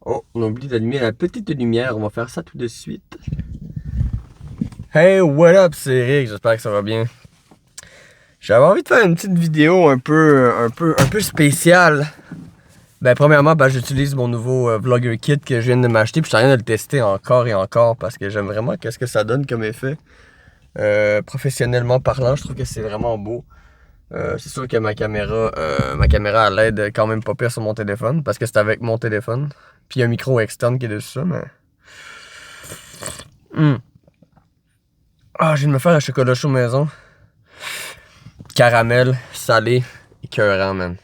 Oh, on a oublié d'allumer la petite lumière. On va faire ça tout de suite. Hey, what up, c'est Eric. J'espère que ça va bien. J'avais envie de faire une petite vidéo un peu spéciale. Premièrement, j'utilise mon nouveau Vlogger Kit que je viens de m'acheter. Puis je suis en train de le tester encore et encore parce que j'aime vraiment qu'est-ce que ça donne comme effet. Professionnellement parlant, je trouve que c'est vraiment beau. C'est sûr que ma caméra elle l'aide quand même pas pire sur mon téléphone parce que c'est avec mon téléphone. Puis il y a un micro externe qui est dessus ça, mais. Ah, je viens de me faire un chocolat chaud maison. Caramel, salé, écœurant, man.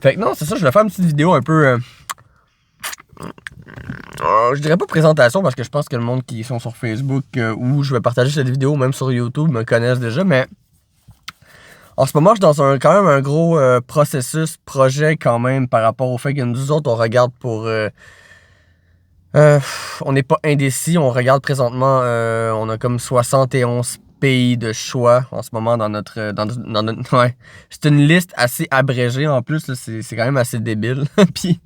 Fait que non, c'est ça, je voulais faire une petite vidéo un peu. Je dirais pas présentation parce que je pense que le monde qui sont sur Facebook où je vais partager cette vidéo, même sur YouTube, me connaissent déjà, mais. En ce moment, je suis dans quand même un gros projet quand même par rapport au fait que nous autres, on regarde pour. On n'est pas indécis, on regarde présentement, on a comme 71 pays de choix en ce moment dans notre. Ouais. C'est une liste assez abrégée en plus, c'est quand même assez débile. Puis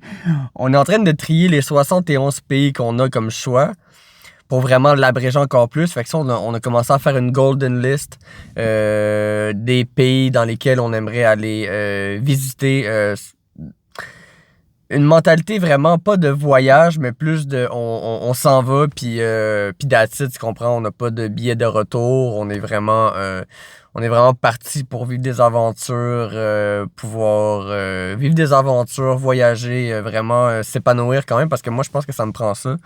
on est en train de trier les 71 pays qu'on a comme choix pour vraiment l'abréger encore plus. Fait que ça, on a commencé à faire une golden list des pays dans lesquels on aimerait aller visiter. Une mentalité vraiment pas de voyage, mais plus de on s'en va, puis that's it, tu comprends? On n'a pas de billet de retour. On est vraiment parti pour vivre des aventures, pouvoir vivre des aventures, voyager, vraiment s'épanouir quand même, parce que moi, je pense que ça me prend ça.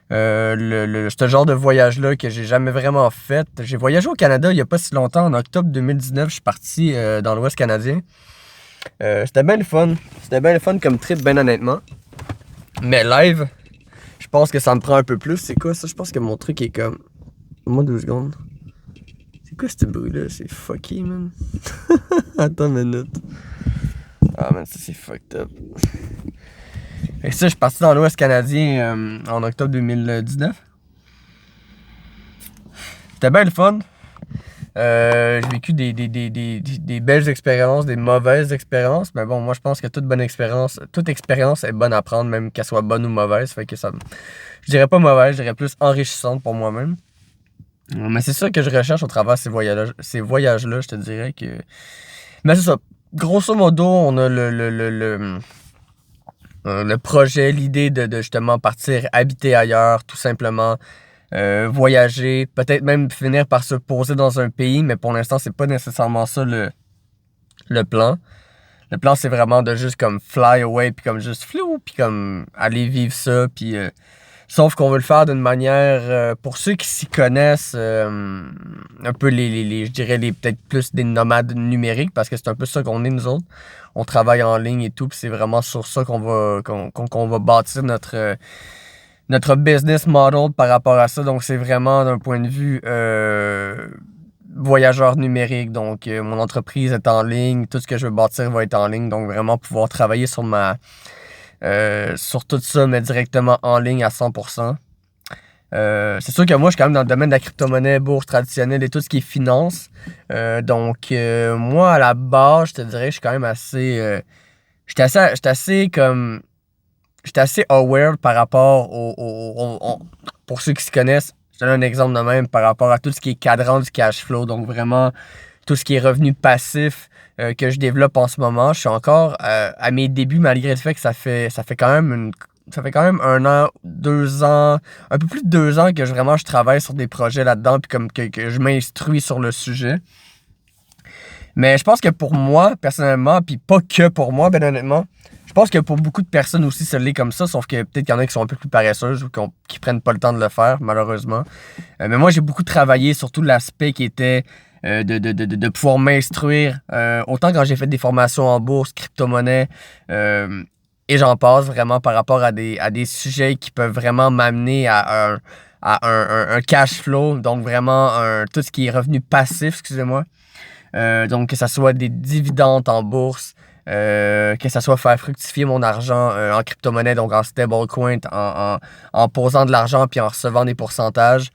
Ce genre de voyage-là que j'ai jamais vraiment fait. J'ai voyagé au Canada il n'y a pas si longtemps. En octobre 2019, je suis parti dans l'Ouest canadien. C'était bien le fun. C'était bien le fun comme trip, bien honnêtement. Mais live, je pense que ça me prend un peu plus. C'est quoi ça? Je pense que mon truc est comme. Moi, 12 secondes. C'est quoi ce bruit-là? C'est fucky, man. Attends une minute. Ah, man, ça c'est fucked up. Et ça, je suis parti dans l'Ouest canadien en octobre 2019. C'était bien le fun. J'ai vécu des belles expériences, des mauvaises expériences. Mais bon, moi, je pense que toute expérience est bonne à prendre, même qu'elle soit bonne ou mauvaise. Fait que je dirais pas mauvaise, je dirais plus enrichissante pour moi-même. Mais c'est ça que je recherche au travers de ces voyages-là, je te dirais que. Mais c'est ça. Grosso modo, on a le projet, l'idée de justement partir habiter ailleurs, tout simplement. Voyager, peut-être même finir par se poser dans un pays, mais pour l'instant, c'est pas nécessairement ça le plan. Le plan, c'est vraiment de juste comme fly away, puis comme juste flou, puis comme aller vivre ça, puis sauf qu'on veut le faire d'une manière, pour ceux qui s'y connaissent, un peu je dirais peut-être plus des nomades numériques, parce que c'est un peu ça qu'on est nous autres. On travaille en ligne et tout, puis c'est vraiment sur ça qu'on va bâtir notre business model par rapport à ça. Donc, c'est vraiment d'un point de vue voyageur numérique. Donc, mon entreprise est en ligne. Tout ce que je veux bâtir va être en ligne. Donc, vraiment pouvoir travailler sur tout ça, mais directement en ligne à 100%. C'est sûr que moi, je suis quand même dans le domaine de la crypto-monnaie, bourse traditionnelle et tout ce qui est finance. Moi, à la base, je te dirais, je suis quand même assez... j'étais assez aware par rapport pour ceux qui se connaissent, je donne un exemple de même par rapport à tout ce qui est cadran du cash flow, donc vraiment tout ce qui est revenu passif que je développe en ce moment. Je suis encore à mes débuts malgré le fait que ça fait quand même 1 an, 2 ans, un peu plus de 2 ans que je travaille sur des projets là-dedans puis comme que je m'instruis sur le sujet. Mais je pense que pour moi, personnellement, puis pas que pour moi, ben honnêtement, je pense que pour beaucoup de personnes aussi, ça l'est comme ça, sauf que peut-être qu'il y en a qui sont un peu plus paresseuses ou qui prennent pas le temps de le faire, malheureusement. Mais moi, j'ai beaucoup travaillé sur tout l'aspect qui était de pouvoir m'instruire, autant quand j'ai fait des formations en bourse, crypto-monnaie, et j'en passe vraiment par rapport à des sujets qui peuvent vraiment m'amener à un cash flow, donc vraiment tout ce qui est revenu passif, excusez-moi. Donc, que ça soit des dividendes en bourse, que ça soit faire fructifier mon argent en crypto-monnaie, donc en stablecoin, en posant de l'argent puis en recevant des pourcentages.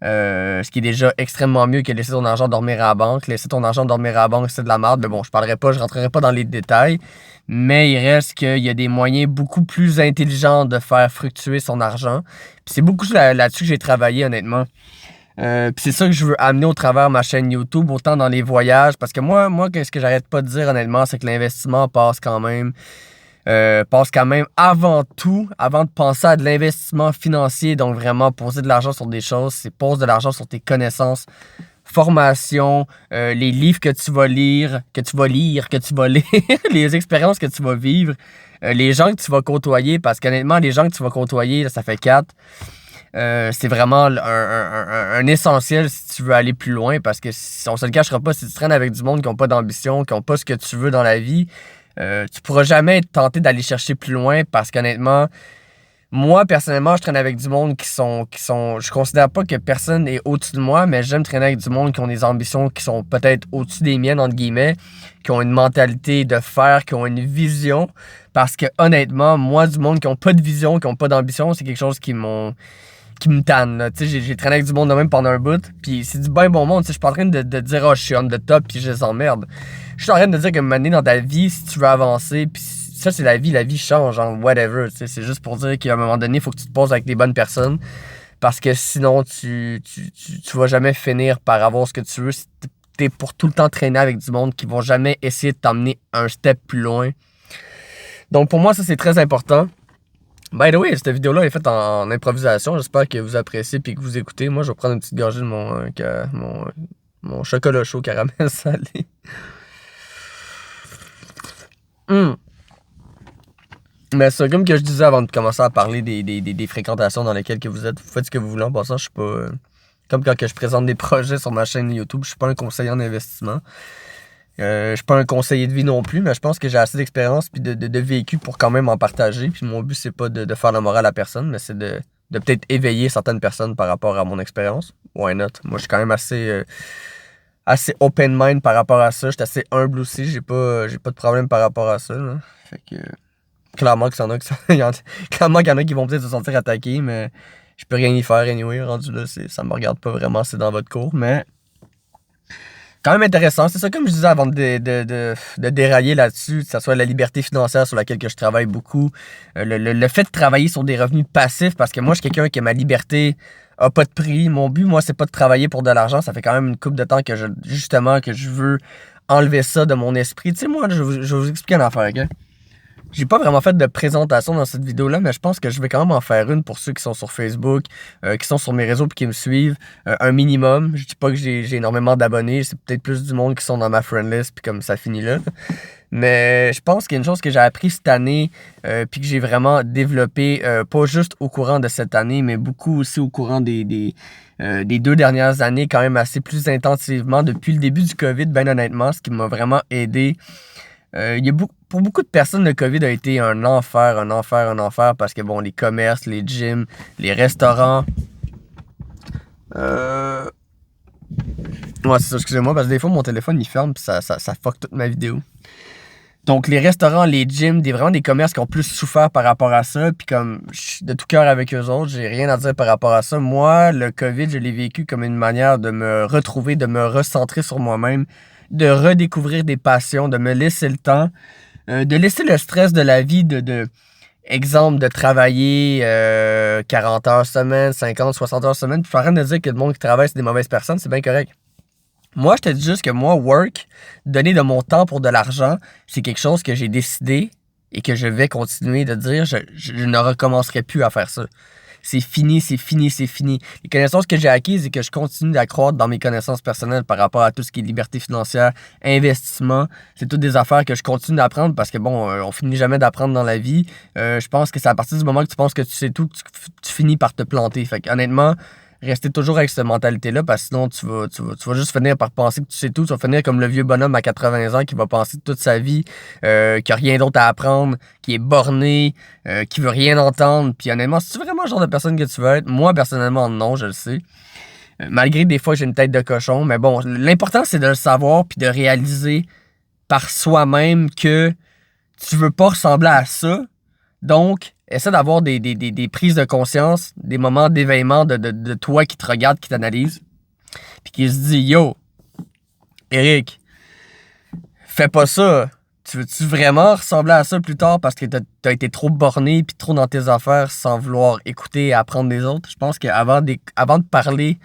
Ce qui est déjà extrêmement mieux que laisser ton argent dormir à la banque. Laisser ton argent dormir à la banque, c'est de la merde. Mais bon, je rentrerai pas dans les détails. Mais il reste qu'il y a des moyens beaucoup plus intelligents de faire fructuer son argent. Puis c'est beaucoup là-dessus que j'ai travaillé, honnêtement. Puis c'est ça que je veux amener au travers de ma chaîne YouTube, autant dans les voyages. Parce que moi, ce que j'arrête pas de dire, honnêtement, c'est que l'investissement passe quand même avant tout, avant de penser à de l'investissement financier, donc vraiment poser de l'argent sur des choses, c'est poser de l'argent sur tes connaissances, formation, les livres que tu vas lire, les expériences que tu vas vivre, les gens que tu vas côtoyer, parce qu'honnêtement, les gens que tu vas côtoyer, là, ça fait 4. C'est vraiment un essentiel si tu veux aller plus loin, parce que si on se le cachera pas, si tu traînes avec du monde qui n'a pas d'ambition, qui n'a pas ce que tu veux dans la vie, tu pourras jamais être tenté d'aller chercher plus loin, parce qu'honnêtement, moi personnellement, je traîne avec du monde qui sont je considère pas que personne est au-dessus de moi, mais j'aime traîner avec du monde qui ont des ambitions qui sont peut-être au-dessus des miennes, entre guillemets, qui ont une mentalité de faire, qui ont une vision, parce que honnêtement, moi, du monde qui ont pas de vision, qui ont pas d'ambition, c'est quelque chose qui me tanne. Tu sais, j'ai traîné avec du monde de même pendant un bout, puis c'est du bien bon monde. Tu sais, je suis pas en train de dire, oh, je suis on the top, puis je les emmerde. Je suis en train de dire que maintenant dans ta vie, si tu veux avancer, puis ça, c'est la vie change, genre, whatever. Tu sais, c'est juste pour dire qu'à un moment donné, il faut que tu te poses avec les bonnes personnes, parce que sinon, tu vas jamais finir par avoir ce que tu veux. Si t'es pour tout le temps traîner avec du monde qui vont jamais essayer de t'emmener un step plus loin. Donc, pour moi, ça, c'est très important. By the way, cette vidéo-là est faite en improvisation. J'espère que vous appréciez et que vous écoutez. Moi, je vais prendre une petite gorgée de mon chocolat chaud caramel salé. Mais ça, comme que je disais avant de commencer à parler des fréquentations dans lesquelles que vous êtes, vous faites ce que vous voulez. En passant, je suis pas... comme quand que je présente des projets sur ma chaîne YouTube, je suis pas un conseiller en investissement. Je suis pas un conseiller de vie non plus, mais je pense que j'ai assez d'expérience puis de vécu pour quand même en partager. Puis mon but, c'est pas de faire la morale à personne, mais c'est de peut-être éveiller certaines personnes par rapport à mon expérience. Why not? Moi, je suis quand même assez open mind par rapport à ça. Je suis assez humble aussi. J'ai pas de problème par rapport à ça, là. Fait que clairement qu'il y en a qui vont peut-être se sentir attaqués, mais je peux rien y faire anyway. Rendu là, ça me regarde pas vraiment, c'est dans votre cours, mais quand même intéressant. C'est ça, comme je disais avant de dérailler là-dessus, que ce soit la liberté financière sur laquelle que je travaille beaucoup, le fait de travailler sur des revenus passifs, parce que moi, je suis quelqu'un qui ma liberté a pas de prix. Mon but, moi, c'est pas de travailler pour de l'argent. Ça fait quand même une couple de temps que je veux enlever ça de mon esprit. Tu sais, moi, je vais vous expliquer une affaire, ok? J'ai pas vraiment fait de présentation dans cette vidéo-là, mais je pense que je vais quand même en faire une pour ceux qui sont sur Facebook, qui sont sur mes réseaux et qui me suivent. Un minimum. Je dis pas que j'ai énormément d'abonnés. C'est peut-être plus du monde qui sont dans ma friend list, puis comme ça finit là. Mais je pense qu'il y a une chose que j'ai appris cette année, puis que j'ai vraiment développé, pas juste au courant de cette année, mais beaucoup aussi au courant des 2 dernières années, quand même assez plus intensivement depuis le début du COVID, bien honnêtement, ce qui m'a vraiment aidé. Pour beaucoup de personnes, le COVID a été un enfer, parce que bon, les commerces, les gyms, les restaurants. Ouais, c'est ça, excusez-moi, parce que des fois, mon téléphone, il ferme, puis ça fuck toute ma vidéo. Donc, les restaurants, les gyms, vraiment des commerces qui ont plus souffert par rapport à ça, puis comme, je suis de tout cœur avec eux autres, j'ai rien à dire par rapport à ça. Moi, le COVID, je l'ai vécu comme une manière de me retrouver, de me recentrer sur moi-même, de redécouvrir des passions, de me laisser le temps, de laisser le stress de la vie, exemple, de travailler 40 heures semaine, 50, 60 heures semaine. Puis je suis en train de dire que le monde qui travaille, c'est des mauvaises personnes, c'est bien correct. Moi, je te dis juste que moi, donner de mon temps pour de l'argent, c'est quelque chose que j'ai décidé et que je vais continuer de dire, je ne recommencerai plus à faire ça. C'est fini. Les connaissances que j'ai acquises et que je continue d'accroître dans mes connaissances personnelles par rapport à tout ce qui est liberté financière, investissement, c'est toutes des affaires que je continue d'apprendre parce que bon, on finit jamais d'apprendre dans la vie. Je pense que c'est à partir du moment que tu penses que tu sais tout que tu finis par te planter. Fait honnêtement, rester toujours avec cette mentalité-là, parce que sinon, tu vas juste finir par penser que tu sais tout. Tu vas finir comme le vieux bonhomme à 80 ans qui va penser toute sa vie, qui a rien d'autre à apprendre, qui est borné, qui veut rien entendre. Puis honnêtement, c'est vraiment le genre de personne que tu veux être? Moi, personnellement, non, je le sais. Malgré des fois, j'ai une tête de cochon. Mais bon, l'important, c'est de le savoir puis de réaliser par soi-même que tu veux pas ressembler à ça. Donc, essaie d'avoir des prises de conscience, des moments d'éveillement de toi qui te regarde, qui t'analyse, puis qui se dit « Yo, Eric, fais pas ça. Tu veux-tu vraiment ressembler à ça plus tard parce que t'as été trop borné puis trop dans tes affaires sans vouloir écouter et apprendre des autres? » Je pense qu'avant de parler,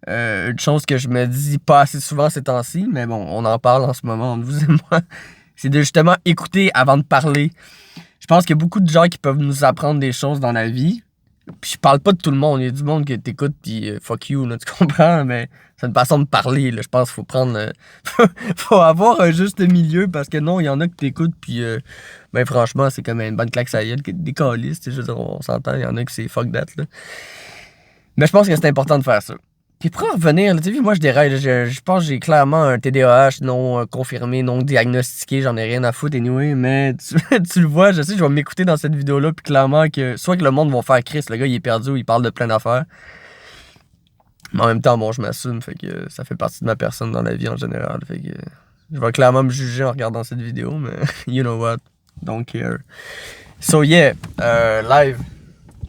une chose que je me dis pas assez souvent ces temps-ci, mais bon, on en parle en ce moment entre vous et moi, c'est de justement écouter avant de parler. Je pense qu'il y a beaucoup de gens qui peuvent nous apprendre des choses dans la vie. Puis je parle pas de tout le monde. Il y a du monde que t'écoutes pis fuck you, là, tu comprends? Mais c'est une façon de parler, là. Je pense qu'il faut prendre... faut avoir un juste milieu parce que non, il y en a que t'écoutes pis ben franchement, c'est comme une bonne claque à la gueule, des câlisses, je veux dire, on s'entend, il y en a que c'est fuck that, là. Mais je pense que c'est important de faire ça. Puis pour en revenir, tu sais, moi je déraille, je pense que j'ai clairement un TDAH non confirmé, non diagnostiqué, j'en ai rien à foutre anyway, mais tu le vois, je sais, je vais m'écouter dans cette vidéo-là, puis clairement que soit que le monde va faire Chris, le gars il est perdu ou il parle de plein d'affaires, mais en même temps, bon, je m'assume, fait que ça fait partie de ma personne dans la vie en général, fait que je vais clairement me juger en regardant cette vidéo, mais you know what, don't care. So yeah, live,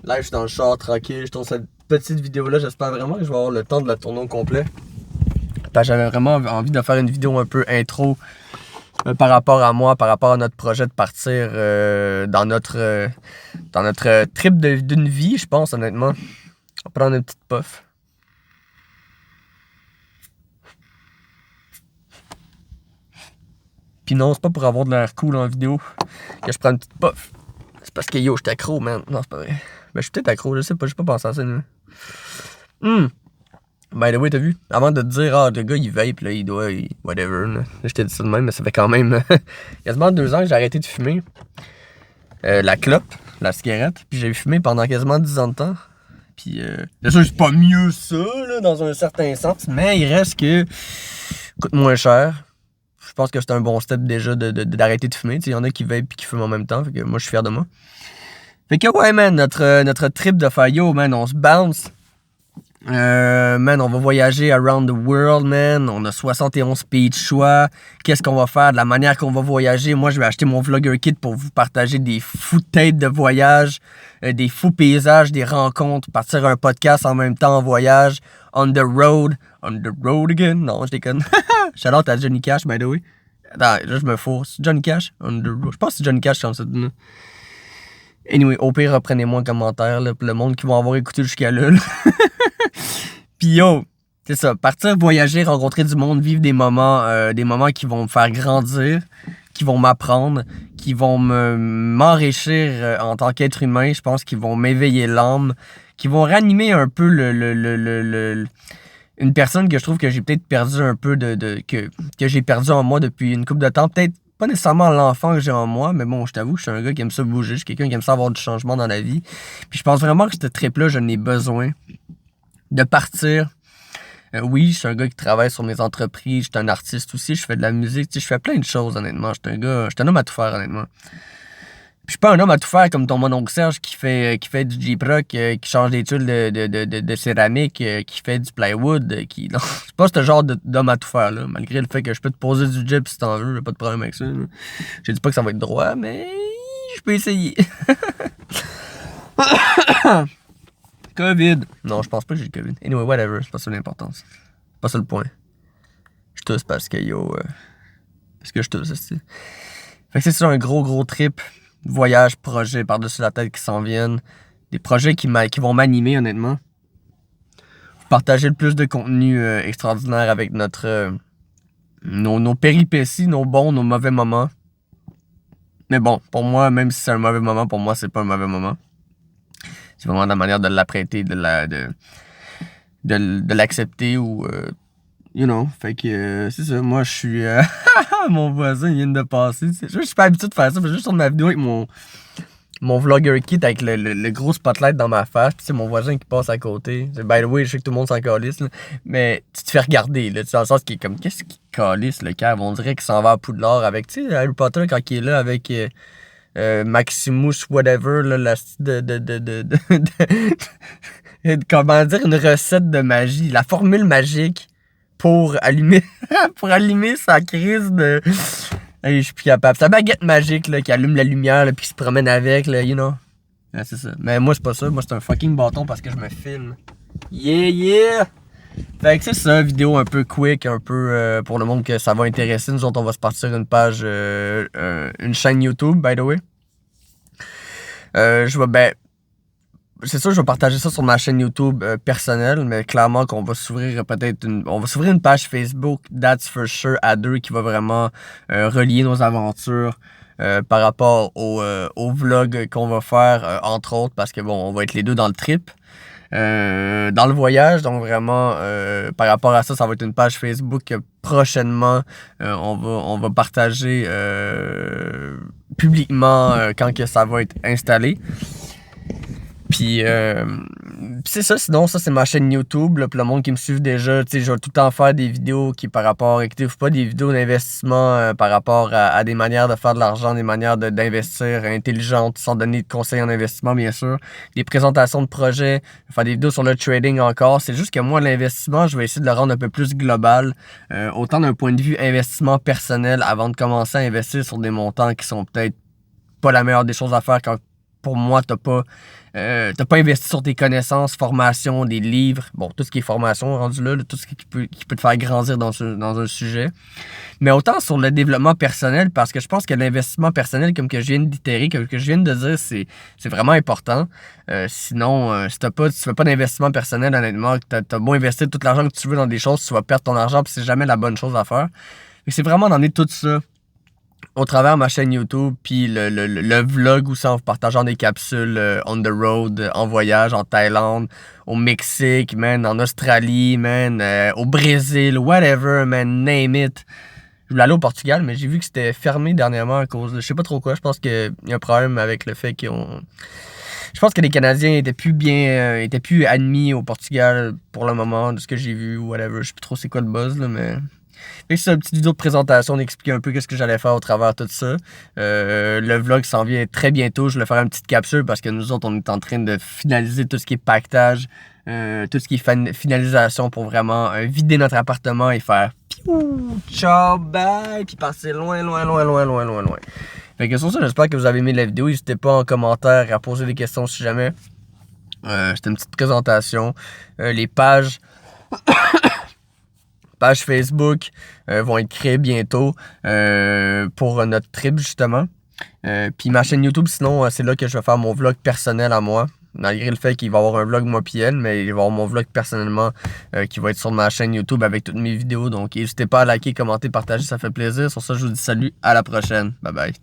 je suis dans le char, tranquille, je tourne cette petite vidéo là, j'espère vraiment que je vais avoir le temps de la tourner au complet. J'avais vraiment envie de faire une vidéo un peu intro par rapport à moi, par rapport à notre projet de partir dans notre trip d'une vie, je pense honnêtement. On va prendre une petite puff. Puis non, c'est pas pour avoir de l'air cool en vidéo que je prends une petite puff. C'est parce que yo, j'étais accro, man. Non, c'est pas vrai. Ben, je suis peut-être accro, je sais pas, j'ai pas pensé à ça. By the way, t'as vu? Avant de te dire, ah, le gars, il vape, là, il doit, whatever, là. Je t'ai dit ça de même, mais ça fait quand même quasiment 2 ans que j'ai arrêté de fumer la clope, la cigarette, puis j'ai fumé pendant quasiment 10 ans de temps. Puis, bien sûr, c'est pas mieux ça, là, dans un certain sens, mais il reste que coûte moins cher. Je pense que c'est un bon step déjà d'arrêter de fumer. Il y en a qui vapent et qui fument en même temps, fait que moi, je suis fier de moi. Fait que, ouais, man, notre trip de faire yo, man, on se bounce. Man, on va voyager around the world, man. On a 71 pays de choix. Qu'est-ce qu'on va faire? De la manière qu'on va voyager. Moi, je vais acheter mon vlogger kit pour vous partager des fous têtes de voyage, des fous paysages, des rencontres, partir un podcast en même temps en voyage. On the road. On the road again. Non, je déconne. Shout out à Johnny Cash, by the way. Attends, là, je me fous. C'est Johnny Cash? On the road. Je pense que c'est Johnny Cash comme ça. Anyway, au pire, reprenez-moi en commentaire, là, pour le monde qui va avoir écouté jusqu'à là. Pis yo, c'est ça, partir voyager, rencontrer du monde, vivre des moments qui vont me faire grandir, qui vont m'apprendre, qui vont m'enrichir en tant qu'être humain, je pense qu'ils vont m'éveiller l'âme, qui vont ranimer un peu une personne que je trouve que j'ai peut-être perdu un peu que j'ai perdu en moi depuis une couple de temps, peut-être pas nécessairement l'enfant que j'ai en moi, mais bon, je t'avoue, je suis un gars qui aime ça bouger, je suis quelqu'un qui aime ça avoir du changement dans la vie, puis je pense vraiment que ce trip-là, je n'ai besoin de partir. Oui, je suis un gars qui travaille sur mes entreprises, je suis un artiste aussi, je fais de la musique, je fais plein de choses honnêtement, je suis un homme à tout faire honnêtement. Puis je suis pas un homme à tout faire comme ton mononcle Serge qui fait du J-Proc, qui change des tuiles de céramique, qui fait du plywood, non, c'est pas ce genre d'homme à tout faire là, malgré le fait que je peux te poser du jib si t'en veux, j'ai pas de problème avec ça. Là. Je dis pas que ça va être droit, mais je peux essayer. COVID. Non, je pense pas que j'ai le COVID. Anyway, whatever, c'est pas ça l'importance. C'est pas ça le point. Je tousse parce que parce que je tousse, c'est. Fait que c'est ça un gros trip. Voyage, projet par-dessus la tête qui s'en viennent. Des projets qui vont m'animer, honnêtement. Partager le plus de contenu extraordinaire avec nos péripéties, nos bons, nos mauvais moments. Mais bon, pour moi, même si c'est un mauvais moment, pour moi, c'est pas un mauvais moment. C'est vraiment la manière de l'apprêter, de l'accepter ou... you know, fait que c'est ça. Moi, je suis... mon voisin, il vient de passer. Je suis pas habitué de faire ça. Je juste sur ma vidéo avec mon vlogger kit avec le gros spotlight dans ma face. Puis c'est mon voisin qui passe à côté. By the way, je sais que tout le monde s'en calisse. Là, mais tu te fais regarder. Là, dans le sens qu'il est comme... Qu'est-ce qu'il calisse, le cave? On dirait qu'il s'en va à Poudlard avec... Tu sais, Harry Potter, quand il est là avec... Maximus, whatever, là, comment dire, une recette de magie, la formule magique pour allumer sa crise Hey, je suis plus capable. C'est la baguette magique là, qui allume la lumière là, puis qui se promène avec, là, you know. Ouais, c'est ça. Mais moi, c'est pas ça. Moi, c'est un fucking bâton parce que je me filme. Yeah, yeah! Fait que c'est ça, vidéo un peu quick, un peu pour le monde que ça va intéresser. Nous autres, on va se partir une page, une chaîne YouTube, by the way. C'est sûr, je vais partager ça sur ma chaîne YouTube personnelle, mais clairement qu'on va s'ouvrir on va s'ouvrir une page Facebook, That's for sure, à deux, qui va vraiment relier nos aventures par rapport au vlog qu'on va faire, entre autres, parce que bon, on va être les deux dans le trip. Dans le voyage, donc vraiment par rapport à ça, ça va être une page Facebook que prochainement on va partager publiquement quand que ça va être installé. Puis c'est ça, sinon ça c'est ma chaîne YouTube, là, pour le monde qui me suit déjà, tu sais, je vais tout le temps faire des vidéos qui par rapport, écoutez, pas des vidéos d'investissement par rapport à des manières de faire de l'argent, des manières d'investir intelligentes, sans donner de conseils en investissement bien sûr, des présentations de projets, faire des vidéos sur le trading encore, c'est juste que moi l'investissement, je vais essayer de le rendre un peu plus global, autant d'un point de vue investissement personnel avant de commencer à investir sur des montants qui sont peut-être pas la meilleure des choses à faire quand pour moi t'as pas investi sur tes connaissances, formation, des livres, bon, tout ce qui est formation rendu là, tout ce qui peut te faire grandir dans un sujet. Mais autant sur le développement personnel, parce que je pense que l'investissement personnel, comme que je viens d'itérer, comme que je viens de dire, c'est vraiment important. Sinon, si tu fais pas d'investissement personnel, honnêtement, t'as beau investir tout l'argent que tu veux dans des choses, tu vas perdre ton argent, puis c'est jamais la bonne chose à faire. Et c'est vraiment d'emmener tout ça au travers de ma chaîne YouTube, puis le vlog où ça, en partageant des capsules on the road, en voyage, en Thaïlande, au Mexique, man, en Australie, man, au Brésil, whatever, man, name it. Je voulais aller au Portugal, mais j'ai vu que c'était fermé dernièrement à cause de... Je sais pas trop quoi, je pense qu'il y a un problème avec le fait qu'ils ont... Je pense que les Canadiens étaient plus admis au Portugal pour le moment, de ce que j'ai vu, whatever. Je sais plus trop c'est quoi le buzz, là, mais... Fait que c'est une petite vidéo de présentation d'expliquer un peu qu'est-ce que j'allais faire au travers de tout ça. Le vlog s'en vient très bientôt. Je vais faire une petite capsule parce que nous autres, on est en train de finaliser tout ce qui est pactage, tout ce qui est finalisation pour vraiment vider notre appartement et faire piou, ciao, bye, puis passer loin. Fait que sur ça, j'espère que vous avez aimé la vidéo. N'hésitez pas en commentaire à poser des questions si jamais. C'était une petite présentation. Les pages Facebook vont être créées bientôt pour notre trip justement. Puis ma chaîne YouTube, sinon, c'est là que je vais faire mon vlog personnel à moi. Malgré le fait qu'il va y avoir un vlog moi pis elle, mais il va y avoir mon vlog personnellement qui va être sur ma chaîne YouTube avec toutes mes vidéos. Donc n'hésitez pas à liker, commenter, partager, ça fait plaisir. Sur ça, je vous dis salut, à la prochaine. Bye bye.